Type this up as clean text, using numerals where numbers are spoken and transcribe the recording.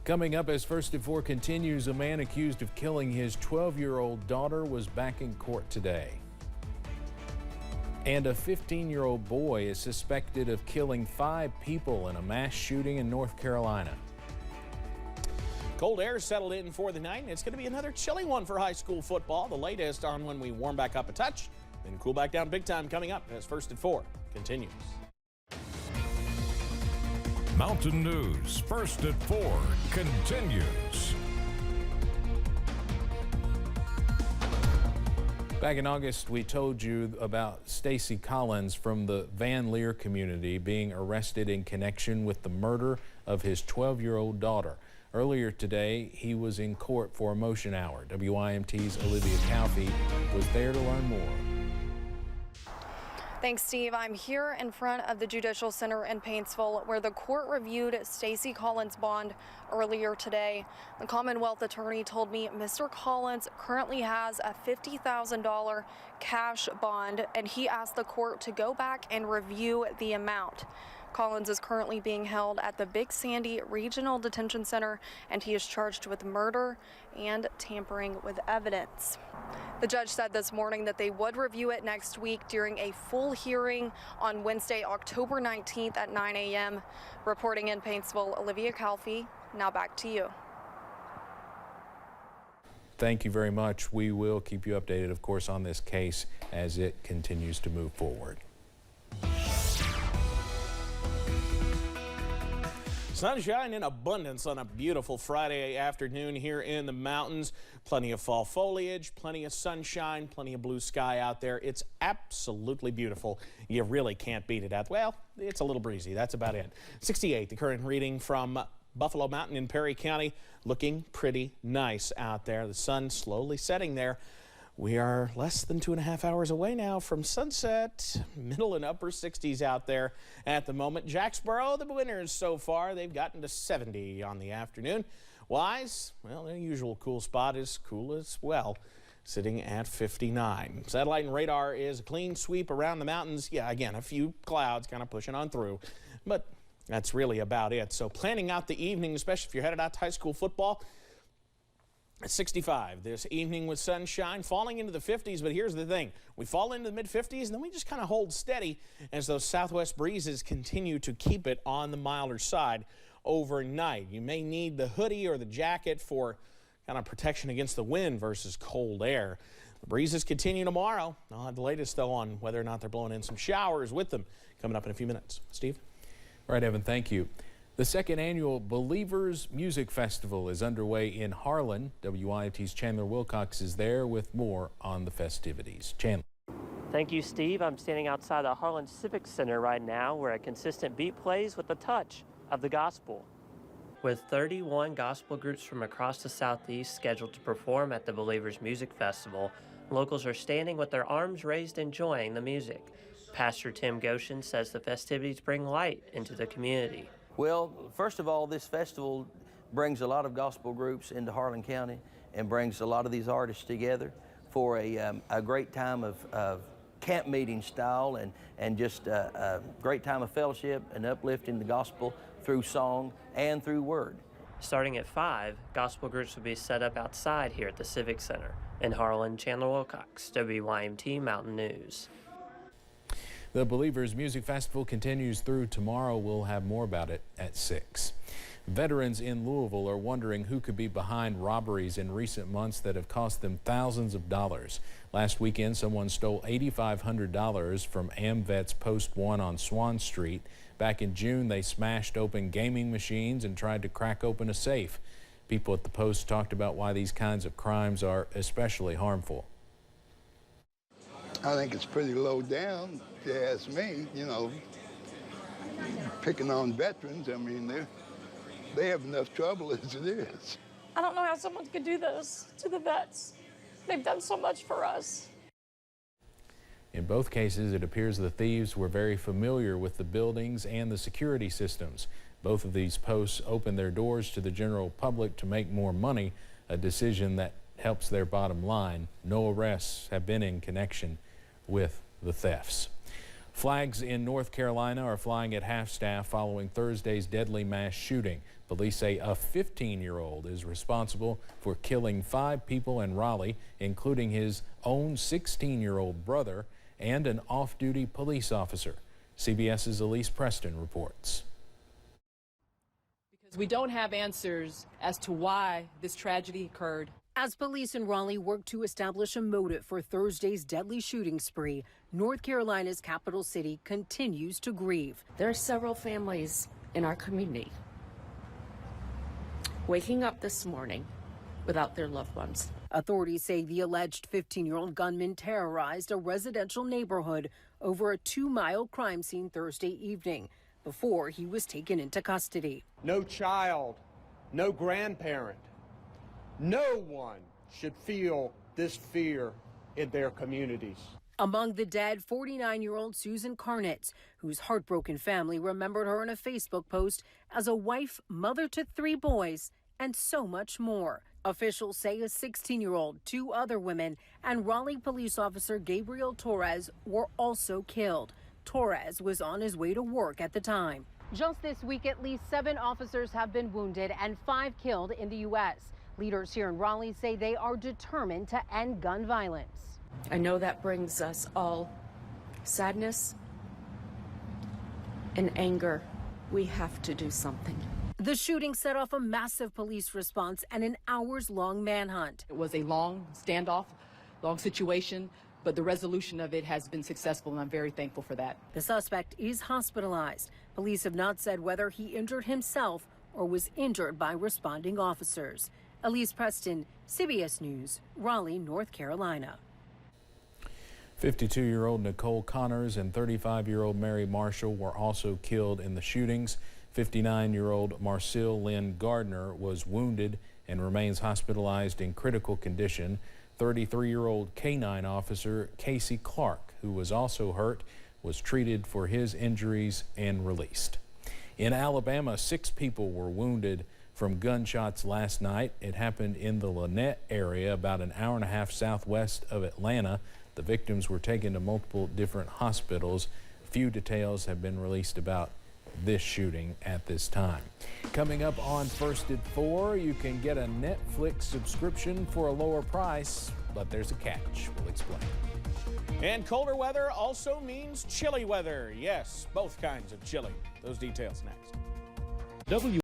Coming up as First at 4 continues, a man accused of killing his 12-year-old daughter was back in court today. And a 15-year-old boy is suspected of killing 5 people in a mass shooting in North Carolina. Cold air settled in for the night, and it's going to be another chilly one for high school football. The latest on when we warm back up a touch and cool back down big time coming up as First at 4 continues. Mountain News First at 4 continues. Back in August, we told you about Stacy Collins from the Van Leer community being arrested in connection with the murder of his 12-year-old daughter. Earlier today, he was in court for a motion hour. WIMT's Olivia Calfee was there to learn more. Thanks, Steve. I'm here in front of the Judicial Center in Paintsville, where the court reviewed Stacy Collins' bond earlier today. The Commonwealth attorney told me Mr. Collins currently has a $50,000 cash bond, and he asked the court to go back and review the amount. Collins is currently being held at the Big Sandy Regional Detention Center, and he is charged with murder and tampering with evidence. The judge said this morning that they would review it next week during a full hearing on Wednesday, October 19th at 9 a.m. Reporting in Paintsville, Olivia Calfee. Now back to you. Thank you very much. We will keep you updated, of course, on this case as it continues to move forward. Sunshine in abundance on a beautiful Friday afternoon here in the mountains. Plenty of fall foliage, plenty of sunshine, plenty of blue sky out there. It's absolutely beautiful. You really can't beat it out. Well, it's a little breezy. That's about it. 68, the current reading from Buffalo Mountain in Perry County. Looking pretty nice out there. The sun slowly setting there. We are less than 2.5 hours away now from sunset. Middle and upper 60s out there at the moment. Jacksboro, the winners so far. They've gotten to 70 on the afternoon. Wise, well, their usual cool spot is cool as well, sitting at 59. Satellite and radar is a clean sweep around the mountains. Yeah, again, a few clouds kind of pushing on through, but that's really about it. So planning out the evening, especially if you're headed out to high school football, at 65 this evening with sunshine, falling into the 50s, but here's the thing. We fall into the mid-50s, and then we just kind of hold steady as those southwest breezes continue to keep it on the milder side overnight. You may need the hoodie or the jacket for kind of protection against the wind versus cold air. The breezes continue tomorrow. I'll have the latest, though, on whether or not they're blowing in some showers with them coming up in a few minutes. Steve? All right, Evan, thank you. The second annual Believers Music Festival is underway in Harlan. WIMT's Chandler Wilcox is there with more on the festivities. Chandler. Thank you, Steve. I'm standing outside the Harlan Civic Center right now, where a consistent beat plays with a touch of the gospel. With 31 gospel groups from across the Southeast scheduled to perform at the Believers Music Festival, locals are standing with their arms raised enjoying the music. Pastor Tim Goshen says the festivities bring light into the community. Well, first of all, this festival brings a lot of gospel groups into Harlan County and brings a lot of these artists together for a great time of camp meeting style and just a great time of fellowship and uplifting the gospel through song and through word. Starting at 5, gospel groups will be set up outside here at the Civic Center. In Harlan, Chandler Wilcox, WIMT Mountain News. The Believers Music Festival continues through tomorrow. We'll have more about it at 6. Veterans in Louisville are wondering who could be behind robberies in recent months that have cost them thousands of dollars. Last weekend, someone stole $8,500 from AmVet's Post 1 on Swan Street. Back in June, they smashed open gaming machines and tried to crack open a safe. People at the Post talked about why these kinds of crimes are especially harmful. I think it's pretty low down, if you ask me. You know, picking on veterans, I mean, they have enough trouble as it is. I don't know how someone could do this to the vets. They've done so much for us. In both cases, it appears the thieves were very familiar with the buildings and the security systems. Both of these posts opened their doors to the general public to make more money, a decision that helps their bottom line. No arrests have been in connection with the thefts. Flags in North Carolina are flying at half-staff following Thursday's deadly mass shooting. Police say a 15-year-old is responsible for killing 5 people in Raleigh, including his own 16-year-old brother and an off-duty police officer. CBS's Elise Preston reports. Because we don't have answers as to why this tragedy occurred. As police in Raleigh work to establish a motive for Thursday's deadly shooting spree, North Carolina's capital city continues to grieve. There are several families in our community waking up this morning without their loved ones. Authorities say the alleged 15-year-old gunman terrorized a residential neighborhood over a 2-mile crime scene Thursday evening before he was taken into custody. No child, no grandparent, no one should feel this fear in their communities. Among the dead, 49-year-old Susan Carnitz, whose heartbroken family remembered her in a Facebook post as a wife, mother to 3 boys, and so much more. Officials say a 16-year-old, 2 other women, and Raleigh police officer Gabriel Torres were also killed. Torres was on his way to work at the time. Just this week, at least 7 officers have been wounded and 5 killed in the U.S. Leaders here in Raleigh say they are determined to end gun violence. I know that brings us all sadness and anger. We have to do something. The shooting set off a massive police response and an hours-long manhunt. It was a long standoff, long situation, but the resolution of it has been successful, and I'm very thankful for that. The suspect is hospitalized. Police have not said whether he injured himself or was injured by responding officers. Elise Preston, CBS News, Raleigh, North Carolina. 52-year-old Nicole Connors and 35-year-old Mary Marshall were also killed in the shootings. 59-year-old Marcille Lynn Gardner was wounded and remains hospitalized in critical condition. 33-year-old K-9 officer Casey Clark, who was also hurt, was treated for his injuries and released. In Alabama, 6 people were wounded from gunshots last night. It happened in the Lynette area, about an hour and a half southwest of Atlanta. The victims were taken to multiple different hospitals. Few details have been released about this shooting at this time. Coming up on First at 4, you can get a Netflix subscription for a lower price, but there's a catch. We'll explain. And colder weather also means chilly weather. Yes, both kinds of chilly. Those details next.